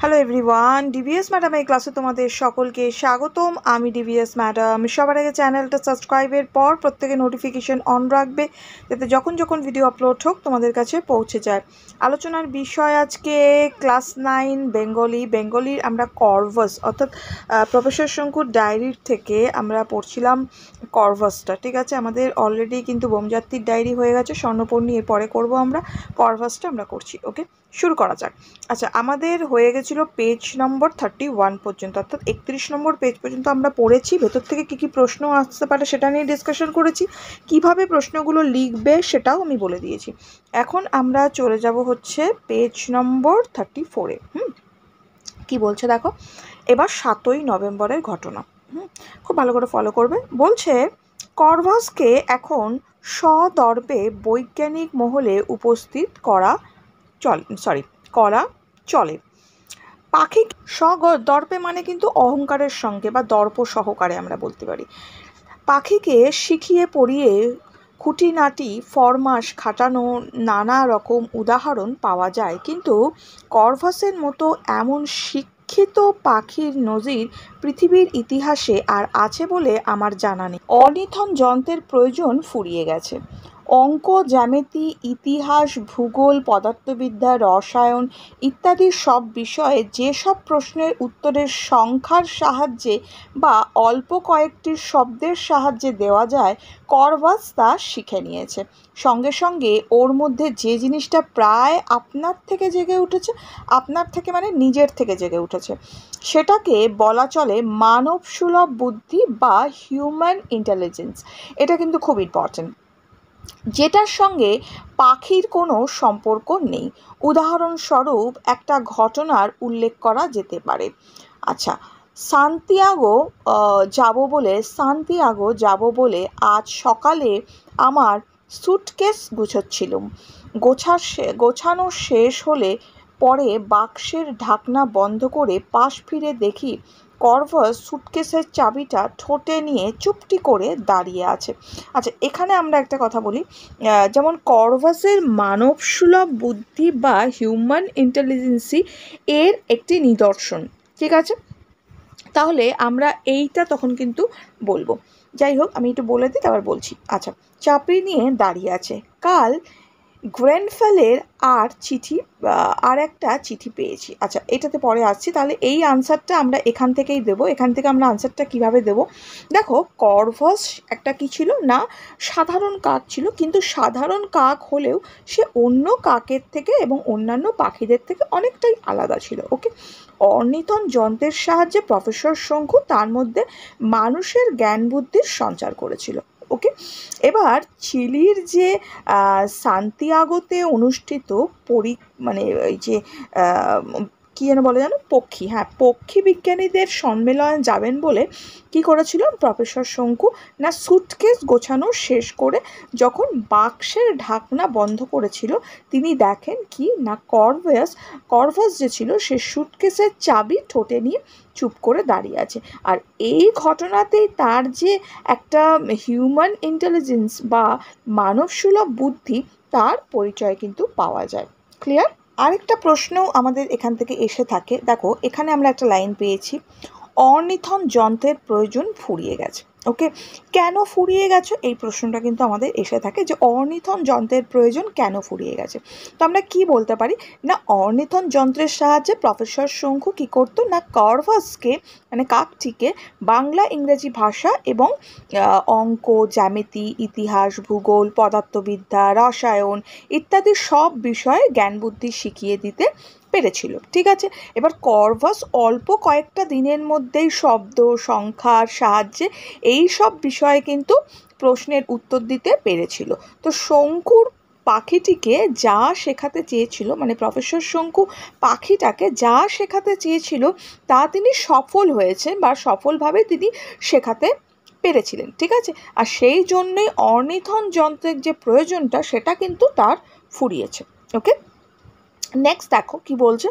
Hello everyone, DVS ম্যাডামের ক্লাসে তোমাদের সকলকে স্বাগতম। আমি ডিভিএস ম্যাডাম। সবার আগে চ্যানেলটা সাবস্ক্রাইবের পর প্রত্যেকে নোটিফিকেশন অন রাখবে, যাতে যখন যখন ভিডিও আপলোড হোক তোমাদের কাছে পৌঁছে যায়। আলোচনার বিষয় আজকে ক্লাস 9 বেঙ্গলির আমরা কর্ভাস, অর্থাৎ প্রফেসর শঙ্কুর ডায়েরির থেকে আমরা পড়ছিলাম কর্ভাসটা। ঠিক আছে, আমাদের অলরেডি কিন্তু বোমযাত্রীর ডায়েরি হয়ে গেছে, স্বর্ণপর্ণী এরপরে করব আমরা, কর্ভাসটা আমরা করছি। ওকে, শুরু করা যাক। আচ্ছা, আমাদের হয়ে গেছিলো পেজ নম্বর 31 পর্যন্ত, অর্থাৎ 31 নম্বর পেজ পর্যন্ত আমরা পড়েছি। ভেতর থেকে কী কী প্রশ্ন আসতে পারে সেটা নিয়ে ডিসকাশন করেছি, কিভাবে প্রশ্নগুলো লিখবে সেটাও আমি বলে দিয়েছি। এখন আমরা চলে যাব হচ্ছে পেজ নম্বর 34-এ। কি বলছে দেখো, এবার 7ই নভেম্বরের ঘটনা। খুব ভালো করে ফলো করবে। বলছে, কর্ভাসকে এখন সদর্পে বৈজ্ঞানিক মহলে উপস্থিত করা চলে। পাখি দর্পে মানে কিন্তু অহংকারের সঙ্গে বা দর্প সহকারে আমরা বলতে পারি। পাখিকে শিখিয়ে পড়িয়ে খুঁটিনাটি ফরমাস খাটানো নানা রকম উদাহরণ পাওয়া যায়, কিন্তু কর্ভাসের মতো এমন শিক্ষিত পাখির নজির পৃথিবীর ইতিহাসে আর আছে বলে আমার জানা নেই। অনিথন যন্ত্রের প্রয়োজন ফুরিয়ে গেছে। অঙ্ক, জ্যামিতি, ইতিহাস, ভূগোল, পদার্থবিদ্যা, রসায়ন ইত্যাদি সব বিষয়ে যেসব প্রশ্নের উত্তরের সংখ্যার সাহায্যে বা অল্প কয়েকটি শব্দের সাহায্যে দেওয়া যায়, কর্ভাস তা শিখে নিয়েছে। সঙ্গে সঙ্গে ওর মধ্যে যে জিনিসটা প্রায় আপনার থেকে জেগে উঠেছে, আপনার থেকে মানে নিজের থেকে জেগে উঠেছে, সেটাকে বলা চলে মানবসুলভ বুদ্ধি বা হিউম্যান ইন্টেলিজেন্স। এটা কিন্তু খুব ইম্পর্টেন্ট, যেটার সঙ্গে পাখির কোনো সম্পর্ক নেই। উদাহরণস্বরূপ একটা ঘটনার উল্লেখ করা যেতে পারে। আচ্ছা, সান্তিয়াগো যাব বলে আজ সকালে আমার স্যুটকেস গুছোচ্ছিলুম। গোছানো শেষ হলে পরে বাক্সের ঢাকনা বন্ধ করে পাশ ফিরে দেখি কর্ভাস স্যুটকেসের চাবিটা ঠোঁটে নিয়ে চুপটি করে দাঁড়িয়ে আছে। আচ্ছা, এখানে আমরা একটা কথা বলি, যেমন কর্ভাসের মানবসুলভ বুদ্ধি বা হিউম্যান ইন্টেলিজেন্সি এর একটি নিদর্শন। ঠিক আছে, তাহলে আমরা এইটা তখন কিন্তু বলবো। যাই হোক, আমি একটু বলে দিই, তারপর বলছি। আচ্ছা, চাপড়ি নিয়ে দাঁড়িয়ে আছে। কাল গ্রেনফেলের আর একটা চিঠি পেয়েছি। আচ্ছা, এটাতে পরে আসছি। তাহলে এই আনসারটা আমরা এখান থেকেই দেবো। এখান থেকে আমরা আনসারটা কিভাবে দেবো, দেখো, কর্ভাস একটা কি ছিল না, সাধারণ কাক ছিল, কিন্তু সাধারণ কাক হলেও সে অন্য কাকের থেকে এবং অন্যান্য পাখিদের থেকে অনেকটাই আলাদা ছিল। ওকে, অর্নিথন যন্ত্রের সাহায্যে প্রফেসর শঙ্কু তার মধ্যে মানুষের জ্ঞান বুদ্ধির সঞ্চার করেছিল। ওকে, এবার চিলির যে সান্তিয়াগোতে অনুষ্ঠিত এই যে কী যেন বলে জানো, পক্ষী বিজ্ঞানীদের সম্মেলনে যাবেন বলে কি করেছিল প্রফেসর শঙ্কু না, স্যুটকেস গোছানো শেষ করে যখন বাক্সের ঢাকনা বন্ধ করেছিল, তিনি দেখেন কি না, কর্ভাস যে ছিল সে স্যুটকেসের চাবি ঠোঁটে নিয়ে চুপ করে দাঁড়িয়ে আছে। আর এই ঘটনাতেই তার যে একটা হিউম্যান ইন্টেলিজেন্স বা মানবসুলভ বুদ্ধি, তার পরিচয় কিন্তু পাওয়া যায়। ক্লিয়ার? আরেকটা প্রশ্নও আমাদের এখান থেকে এসে থাকে। দেখো, এখানে আমরা একটা লাইন পেয়েছি, অর্নিথন যন্ত্রের প্রয়োজন ফুরিয়ে গেছে। ওকে, কেন ফুরিয়ে গেছে এই প্রশ্নটা কিন্তু আমাদের এসে থাকে, যে অর্নিথন যন্ত্রের প্রয়োজন কেন ফুরিয়ে গেছে। তো আমরা কি বলতে পারি না, অর্নিথন যন্ত্রের সাহায্যে প্রফেসর শঙ্কু কি করতো না, কর্ভাসকে মানে কাকটিকে বাংলা, ইংরেজি ভাষা এবং অঙ্ক, জ্যামিতি, ইতিহাস, ভূগোল, পদার্থবিদ্যা, রসায়ন ইত্যাদি সব বিষয়ে জ্ঞান বুদ্ধি শিখিয়ে দিতে পেরেছিল। ঠিক আছে, এবার কর্ভাস অল্প কয়েকটা দিনের মধ্যেই শব্দ, সংখ্যার সাহায্যে এই সব বিষয়ে কিন্তু প্রশ্নের উত্তর দিতে পেরেছিল। তো শঙ্কুর পাখিটিকে যা শেখাতে চেয়েছিল, মানে প্রফেসর শঙ্কু পাখিটাকে যা শেখাতে চেয়েছিল তা তিনি সফল হয়েছেন বা সফলভাবে তিনি শেখাতে পেরেছিলেন। ঠিক আছে, আর সেই জন্যই অর্নিথন যন্ত্রের যে প্রয়োজনটা সেটা কিন্তু তার ফুরিয়েছে। ওকে, নেক্সট দেখো কি বলছে,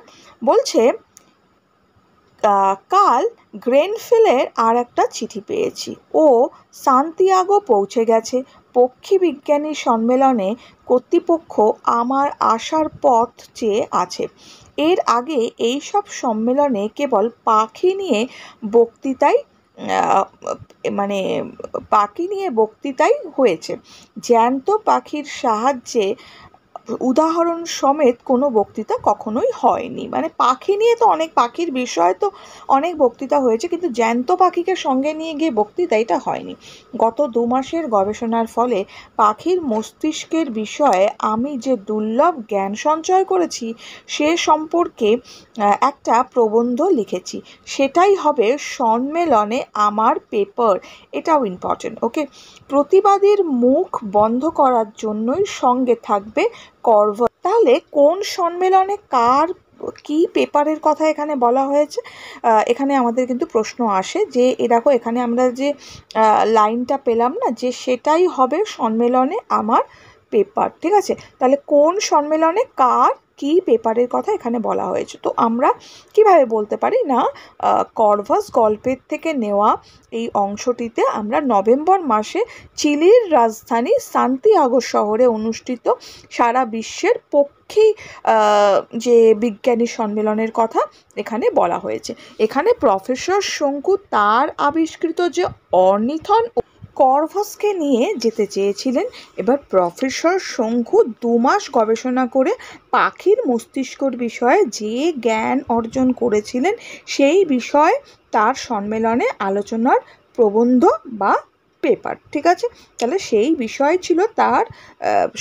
কাল গ্রেনফিলের আর একটা চিঠি পেয়েছি। ও সান্তিয়াগো পৌঁছে গেছে। পক্ষী বিজ্ঞানী সম্মেলনে কর্তৃপক্ষ আমার আসার পথ চেয়ে আছে। এর আগে এইসব সম্মেলনে কেবল পাখি নিয়ে বক্তৃতাই মানে পাখি নিয়ে বক্তৃতাই হয়েছে, জ্যান্ত পাখির সাহায্যে উদাহরণ সমেত কোনো বক্তৃতা কখনোই হয়নি। মানে পাখি নিয়ে তো অনেক, পাখির বিষয়ে তো অনেক বক্তৃতা হয়েছে, কিন্তু জ্যান্ত পাখিকে সঙ্গে নিয়ে গিয়ে বক্তৃতা এটা হয়নি। গত 2 মাসের গবেষণার ফলে পাখির মস্তিষ্কের বিষয়ে আমি যে দুর্লভ জ্ঞান সঞ্চয় করেছি সে সম্পর্কে একটা প্রবন্ধ লিখেছি। সেটাই হবে সম্মেলনে আমার পেপার। এটাও ইম্পর্টেন্ট। ওকে, প্রতিবাদীর মুখ বন্ধ করার জন্যই সঙ্গে থাকবে কর্ভাস। তাহলে কোন সম্মেলনে কার কি পেপারের কথা এখানে বলা হয়েছে? এখানে আমাদের কিন্তু প্রশ্ন আসে যে দেখো এখানে আমরা যে লাইনটা পেলাম না, যে সেটাই হবে সম্মেলনে আমার পেপার। ঠিক আছে, তাহলে কোন সম্মেলনে কার কি পেপারের কথা এখানে বলা হয়েছে। তো আমরা কিভাবে বলতে পারি না, কর্ভাস গল্পের থেকে নেওয়া এই অংশটিতে আমরা নভেম্বর মাসে চিলির রাজধানী সান্তিয়াগো শহরে অনুষ্ঠিত সারা বিশ্বের পক্ষী যে বিজ্ঞানী সম্মেলনের কথা এখানে বলা হয়েছে। এখানে প্রফেসর শঙ্কু তার আবিষ্কৃত যে অর্নিথন কর্ভাসকে নিয়ে যেতে চেয়েছিলেন। এবার প্রফেসর শঙ্কু 2 মাস গবেষণা করে পাখির মস্তিষ্কর বিষয়ে যে জ্ঞান অর্জন করেছিলেন সেই বিষয়ে তার সম্মেলনে আলোচনার প্রবন্ধ বা পেপার। ঠিক আছে, তাহলে সেই বিষয় ছিল তার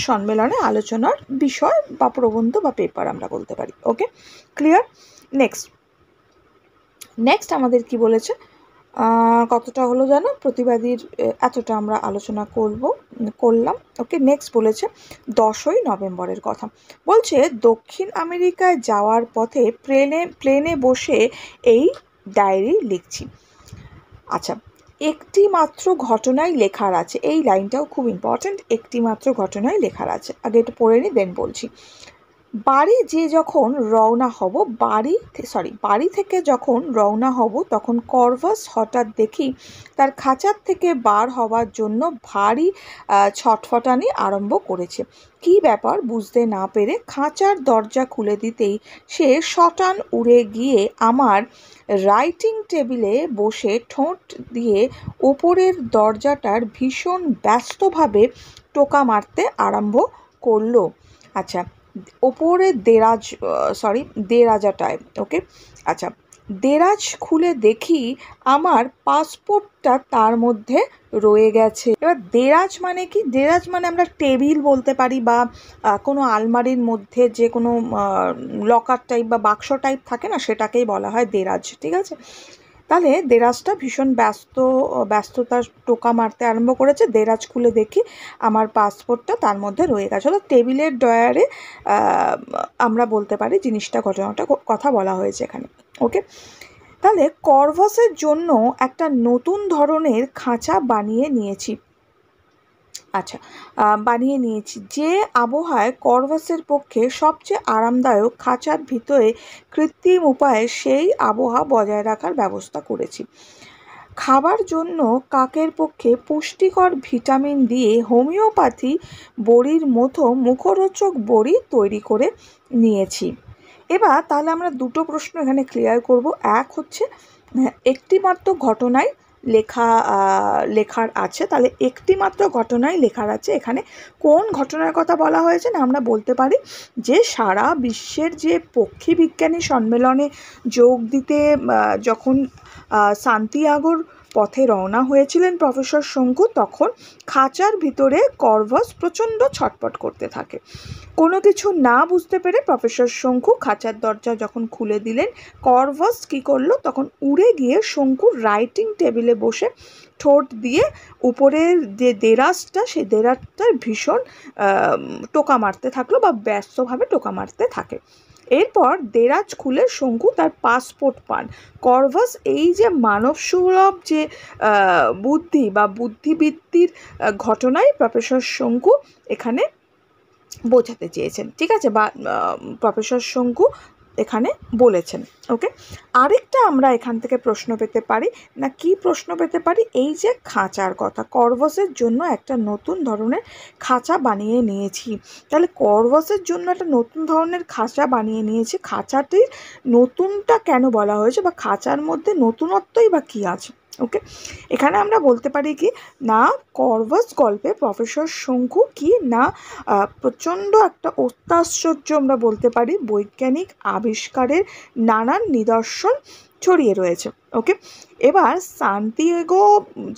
সম্মেলনে আলোচনার বিষয় বা প্রবন্ধ বা পেপার আমরা বলতে পারি। ওকে, ক্লিয়ার? নেক্সট আমাদের কি বলেছে, কতটা হলো জানো, প্রতিবাদীর এতটা আমরা আলোচনা করলাম। ওকে, নেক্সট বলেছে 10ই নভেম্বরের কথা। বলছে দক্ষিণ আমেরিকায় যাওয়ার পথে প্লেনে বসে এই ডায়েরি লিখছি। আচ্ছা, একটি মাত্র ঘটনাই লেখার আছে, এই লাইনটাও খুব ইম্পর্ট্যান্ট। একটি মাত্র ঘটনাই লেখার আছে, আগে একটু পড়ে নিই দেন বলছি। বাড়ি থেকে যখন রওনা হব তখন কর্ভাস হঠাৎ দেখি তার খাঁচার থেকে বার হওয়ার জন্য ভারী ছটফটানি আরম্ভ করেছে। কি ব্যাপার বুঝতে না পেরে খাঁচার দরজা খুলে দিতেই সে শটান উড়ে গিয়ে আমার রাইটিং টেবিলে বসে ঠোঁট দিয়ে ওপরের দরজাটার ভীষণ ব্যস্তভাবে টোকা মারতে আরম্ভ করলো। আচ্ছা, ওপরে দেরাজাটায়। ওকে, আচ্ছা, দেরাজ খুলে দেখি আমার পাসপোর্টটা তার মধ্যে রয়ে গেছে। এবার দেরাজ মানে কি? দেরাজ মানে আমরা টেবিল বলতে পারি, বা কোনো আলমারির মধ্যে যে কোনো লকার টাইপ বা বাক্স টাইপ থাকে না, সেটাকেই বলা হয় দেরাজ। ঠিক আছে, তাহলে দেরাজটা ভীষণ ব্যস্ততার টোকা মারতে আরম্ভ করেছে। দেরাজ খুলে দেখি আমার পাসপোর্টটা তার মধ্যে রয়ে গেছে। অর্থাৎ টেবিলের ড্রয়ারে আমরা বলতে পারি জিনিসটা, ঘটনাটা কথা বলা হয়েছে এখানে। ওকে, তাহলে কর্ভাসের জন্য একটা নতুন ধরনের খাঁচা বানিয়ে নিয়েছি। যে আবহাওয়ায় কর্ভাসের পক্ষে সবচেয়ে আরামদায়ক, খাঁচার ভিতরে কৃত্রিম উপায়ে সেই আবহাওয়া বজায় রাখার ব্যবস্থা করেছি। খাবার জন্য কাকের পক্ষে পুষ্টিকর ভিটামিন দিয়ে হোমিওপ্যাথি বড়ির মতো মুখরোচক বড়ি তৈরি করে নিয়েছি। এবার তাহলে আমরা দুটো প্রশ্ন এখানে ক্লিয়ার করব। এক হচ্ছে একটি মাত্র ঘটনায় লেখার আছে, তাহলে একটি মাত্র ঘটনায় লেখার আছে, এখানে কোন ঘটনার কথা বলা হয়েছে না, আমরা বলতে পারি যে সারা বিশ্বের যে পক্ষী বিজ্ঞানী সম্মেলনে যোগ দিতে যখন সান্তিয়াগোর পথে রওনা হয়েছিলেন প্রফেসর শঙ্কু, তখন খাঁচার ভিতরে কর্ভাস প্রচণ্ড ছটপট করতে থাকে। কোনো কিছু না বুঝতে পেরে প্রফেসর শঙ্কু খাঁচার দরজা যখন খুলে দিলেন, কর্ভাস কী করলো, তখন উড়ে গিয়ে শঙ্কুর রাইটিং টেবিলে বসে ঠোঁট দিয়ে উপরের যে দেরাজটা, সেই দেরাজটার ভীষণ টোকা মারতে থাকলো বা ব্যস্তভাবে টোকা মারতে থাকে। এরপর দেরাজ খুলে শঙ্কু তার পাসপোর্ট পান। কর্ভাস এই যে মানবসুলভ যে বুদ্ধি বা বুদ্ধিবৃত্তির ঘটনায় প্রফেসর শঙ্কু এখানে বোঝাতে চেয়েছেন। ঠিক আছে, বা প্রফেসর শঙ্কু এখানে বলেছেন। ওকে, আরেকটা আমরা এখান থেকে প্রশ্ন পেতে পারি, না কি প্রশ্ন পেতে পারি, এই যে খাঁচার কথা, কর্ভাসের জন্য একটা নতুন ধরনের খাঁচা বানিয়ে নিয়েছি। তাহলে কর্ভাসের জন্য একটা নতুন ধরনের খাঁচা বানিয়ে নিয়েছি, খাঁচাটির নতুনটা কেন বলা হয়েছে, বা খাঁচার মধ্যে নতুনত্বই বা কী আছে। ওকে, এখানে আমরা বলতে পারি কি না, কর্ভাস গল্পে প্রফেসর শঙ্কু কি না প্রচণ্ড একটা অত্যাশ্চর্য আমরা বলতে পারি বৈজ্ঞানিক আবিষ্কারের নানান নিদর্শন ছড়িয়ে রয়েছে। ওকে, এবার সান্তিয়াগো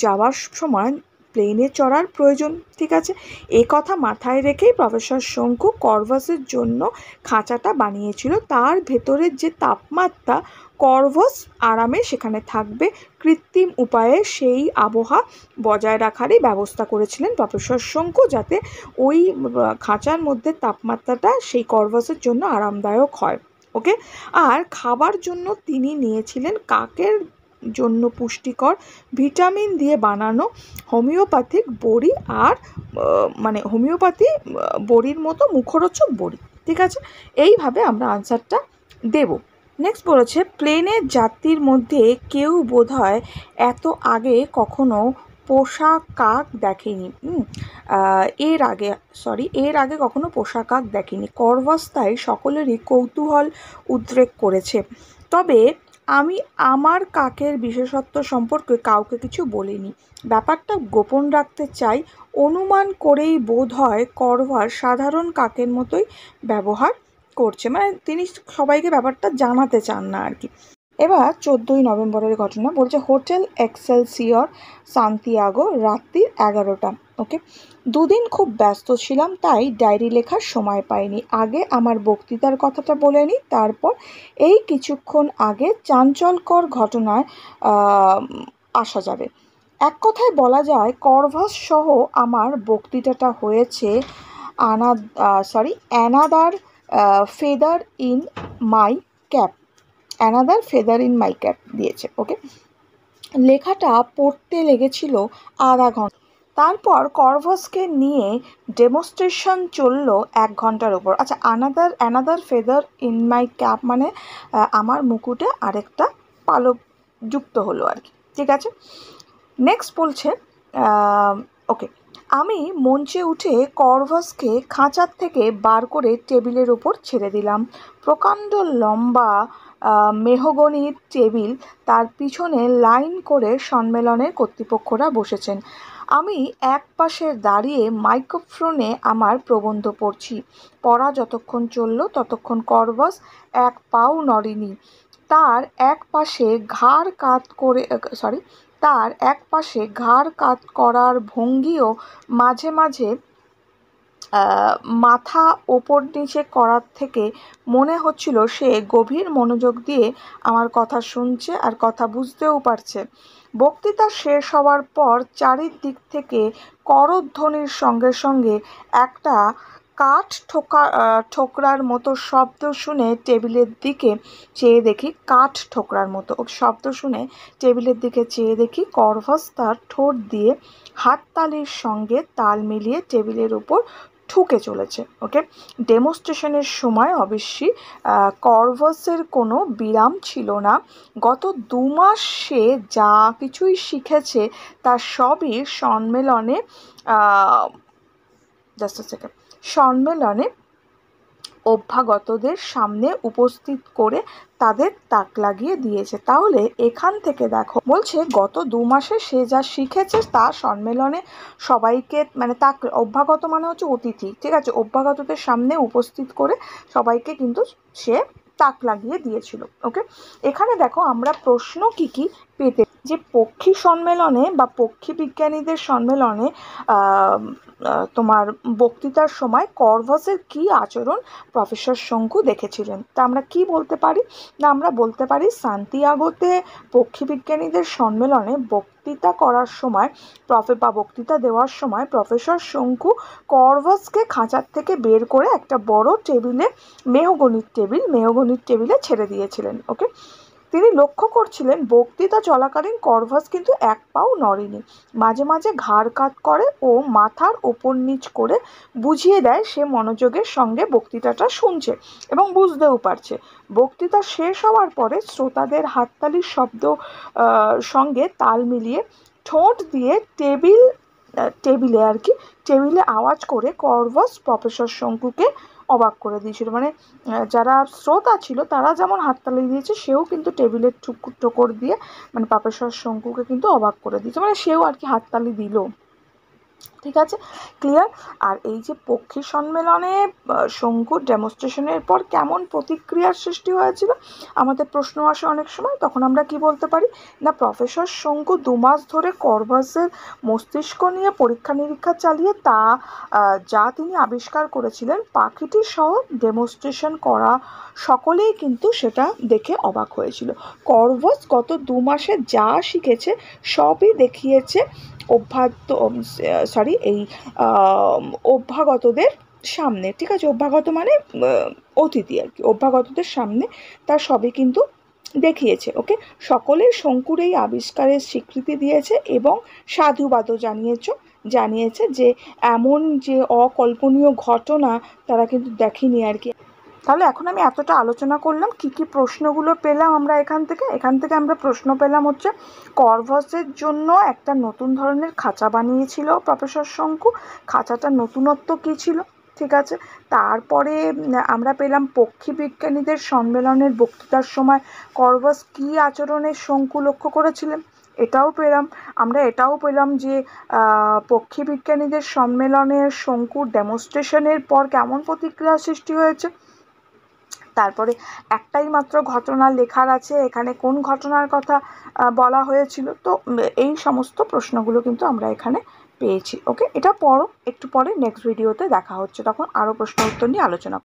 যাওয়ার সময় প্লেনে চড়ার প্রয়োজন, ঠিক আছে, এ কথা মাথায় রেখেই প্রফেসর শঙ্কু কর্ভাসের জন্য খাঁচাটা বানিয়েছিল। তার ভেতরের যে তাপমাত্রা, কর্ভাস আরামে সেখানে থাকবে, কৃত্রিম উপায়ে সেই আবহাওয়া বজায় রাখারই ব্যবস্থা করেছিলেন প্রফেসর শঙ্কু, যাতে ওই খাঁচার মধ্যে তাপমাত্রাটা সেই কর্ভাসের জন্য আরামদায়ক হয়। ওকে, আর খাবার জন্য তিনি নিয়েছিলেন কাকের জন্য পুষ্টিকর ভিটামিন দিয়ে বানানো হোমিওপ্যাথিক বড়ি, আর মানে হোমিওপ্যাথি বড়ির মতো মুখরোচক বড়ি, ঠিক আছে, এইভাবে আমরা আনসারটা দেব। নেক্সট বলেছে, প্লেনের যাত্রীর মধ্যে কেউ বোধহয় এত আগে কখনো পোষা কাক দেখেনি। এর আগে কখনো পোষা কাক দেখেনি। কর্ভাস্তায় সকলেরই কৌতূহল উদ্রেক করেছে, তবে আমি আমার কাকের বিশেষত্ব সম্পর্কে কাউকে কিছু বলিনি, ব্যাপারটা গোপন রাখতে চাই। অনুমান করেই বোধ হয় কর্ভাস সাধারণ কাকের মতোই ব্যবহার করছে, মানে তিনি সবাইকে ব্যাপারটা জানাতে চান না আর কি। এবার 14ই নভেম্বরের ঘটনা বলছে, হোটেল এক্সেলসিয়র, সান্তিয়াগো, রাত্রি 11টা। ওকে, দুদিন খুব ব্যস্ত ছিলাম, তাই ডায়েরি লেখার সময় পাইনি। আগে আমার বক্তৃতার কথাটা বলে নিই, তারপর এই কিছুক্ষণ আগে চাঞ্চল্যকর ঘটনায় আসা যাবে। এক কথায় বলা যায়, কর্ভাস সহ আমার বক্তৃতাটা হয়েছে another feather in my cap, another feather in my cap দিয়েছে। ওকে, লেখাটা পড়তে লেগেছিল আধা ঘন্টা, তারপর কর্ভাসকে নিয়ে ডেমনস্ট্রেশন চললো 1 ঘন্টার ওপর। আচ্ছা, another feather in my cap মানে আমার মুকুটে আরেকটা পালক যুক্ত হলো আর কি, ঠিক আছে। নেক্সট বলছে, ওকে, আমি মঞ্চে উঠে কর্ভাসকে খাঁচার থেকে বার করে টেবিলের ওপর ছেড়ে দিলাম। প্রকাণ্ড লম্বা মেহগনির টেবিল, তার পিছনে লাইন করে সম্মেলনের কর্তৃপক্ষরা বসেছেন। আমি এক পাশে দাঁড়িয়ে মাইক্রোফোনে আমার প্রবন্ধ পড়ছি। পড়া যতক্ষণ চলল ততক্ষণ কর্ভাস এক পাও নড়েনি। তার এক পাশে ঘাড় কাত করার ভঙ্গিও মাঝে মাঝে মাথা ওপর নিচে করার থেকে মনে হচ্ছিল সে গভীর মনোযোগ দিয়ে আমার কথা শুনছে আর কথা বুঝতেও পারছে। বক্তৃতা শেষ হওয়ার পর চারিদিক থেকে করধ্বনির সঙ্গে সঙ্গে একটা কাঠ ঠোকরার মতো শব্দ শুনে টেবিলের দিকে চেয়ে দেখি কর্ভাস তার ঠোঁট দিয়ে হাততালির সঙ্গে তাল মিলিয়ে টেবিলের উপর ঠুকে চলেছে। ওকে, ডেমনস্ট্রেশনের সময় অবশ্যই কর্ভাসের কোনো বিরাম ছিল না। গত 2 মাস সে যা কিছুই শিখেছে তার সবই সম্মেলনে অভ্যাগতদের সামনে উপস্থিত করে তাদের তাক লাগিয়ে দিয়েছে। তাহলে এখান থেকে দেখো, বলছে গত 2 মাসে সে যা শিখেছে তা সম্মেলনে সবাইকে, মানে তাক, অভ্যাগত মানে হচ্ছে অতিথি, ঠিক আছে, অভ্যাগতদের সামনে উপস্থিত করে সবাইকে কিন্তু সে তাক লাগিয়ে দিয়েছিল। ওকে, এখানে দেখো আমরা প্রশ্ন কি কি পেতে, যে পক্ষী সম্মেলনে বা পক্ষী বিজ্ঞানীদের সম্মেলনে তোমার বক্তৃতার সময় কর্ভাসের কি আচরণ প্রফেসর শঙ্কু দেখেছিলেন। তা আমরা কি বলতে পারি, না আমরা বলতে পারি সান্তিয়াগোতে পক্ষী বিজ্ঞানীদের সম্মেলনে বক্তৃতা দেওয়ার সময় প্রফেসর শঙ্কু কর্ভাসকে খাঁচার থেকে বের করে একটা বড় টেবিলে, মেহগনির টেবিলে ছেড়ে দিয়েছিলেন। ওকে, তিনি লক্ষ্য করছিলেন বক্তৃতা চলাকালীন কর্ভাস কিন্তু এক পাও নড়েনি। মাঝে মাঝে ঘাড় কাত করে ও মাথার ওপর নিচ করে বুঝিয়ে দেয় সে মনোযোগের সঙ্গে বক্তৃতাটা শুনছে এবং বুঝতেও পারছে। বক্তৃতা শেষ হওয়ার পরে শ্রোতাদের হাততালির শব্দ সঙ্গে তাল মিলিয়ে ঠোঁট দিয়ে টেবিলে আওয়াজ করে কর্ভাস প্রফেসর শঙ্কুকে অবাক করে দিয়েছিল। মানে যারা শ্রোতা ছিল তারা যেমন হাততালি দিয়েছে, সেও কিন্তু টেবিলের ঠোকর দিয়ে মানে প্রফেসর শঙ্কুকে কিন্তু অবাক করে দিয়েছে, মানে সেও আর কি হাততালি দিল। ঠিক আছে, ক্লিয়ার। আর এই যে পক্ষী সম্মেলনে শঙ্কুর ডেমনস্ট্রেশনের পর কেমন প্রতিক্রিয়ার সৃষ্টি হয়েছিল, আমাদের প্রশ্ন আসে অনেক সময়, তখন আমরা কি বলতে পারি না, প্রফেসর শঙ্কু 2 মাস ধরে কর্ভাসের মস্তিষ্ক নিয়ে পরীক্ষা নিরীক্ষা চালিয়ে যা তিনি আবিষ্কার করেছিলেন পাখিটি সহ ডেমনস্ট্রেশন করা সকলেই কিন্তু সেটা দেখে অবাক হয়েছিল। কর্ভাস গত 2 মাসে যা শিখেছে সবই দেখিয়েছে অভ্যাগতদের সামনে। ঠিক আছে, অভ্যাগত মানে অতিথি আর কি, অভ্যাগতদের সামনে তার সবই কিন্তু দেখিয়েছে। ওকে, সকলেই শঙ্কুর এই আবিষ্কারের স্বীকৃতি দিয়েছে এবং সাধুবাদও জানিয়েছে যে এমন যে অকল্পনীয় ঘটনা তারা কিন্তু দেখেনি আর কি। তাহলে এখন আমি এতটা আলোচনা করলাম, কি কি প্রশ্নগুলো পেলাম আমরা এখান থেকে আমরা প্রশ্ন পেলাম হচ্ছে কর্ভাসের জন্য একটা নতুন ধরনের খাঁচা বানিয়েছিল প্রফেসর শঙ্কু, খাঁচাটার নতুনত্ব কী ছিল। ঠিক আছে, তারপরে আমরা পেলাম পক্ষী বিজ্ঞানীদের সম্মেলনের বক্তৃতার সময় কর্ভাস কী আচরণের শঙ্কু লক্ষ্য করেছিলেন, এটাও পেলাম যে পক্ষী বিজ্ঞানীদের সম্মেলনের শঙ্কুর ডেমনস্ট্রেশনের পর কেমন প্রতিক্রিয়া সৃষ্টি হয়েছে। তারপরে একটাই মাত্র ঘটনা লেখার আছে, এখানে কোন ঘটনার কথা বলা হয়েছিল। তো এই সমস্ত প্রশ্নগুলো কিন্তু আমরা এখানে পেয়েছি। ওকে, এটা একটু পরে নেক্সট ভিডিওতে দেখা হচ্ছে, তখন আরও প্রশ্ন উত্তর নিয়ে আলোচনা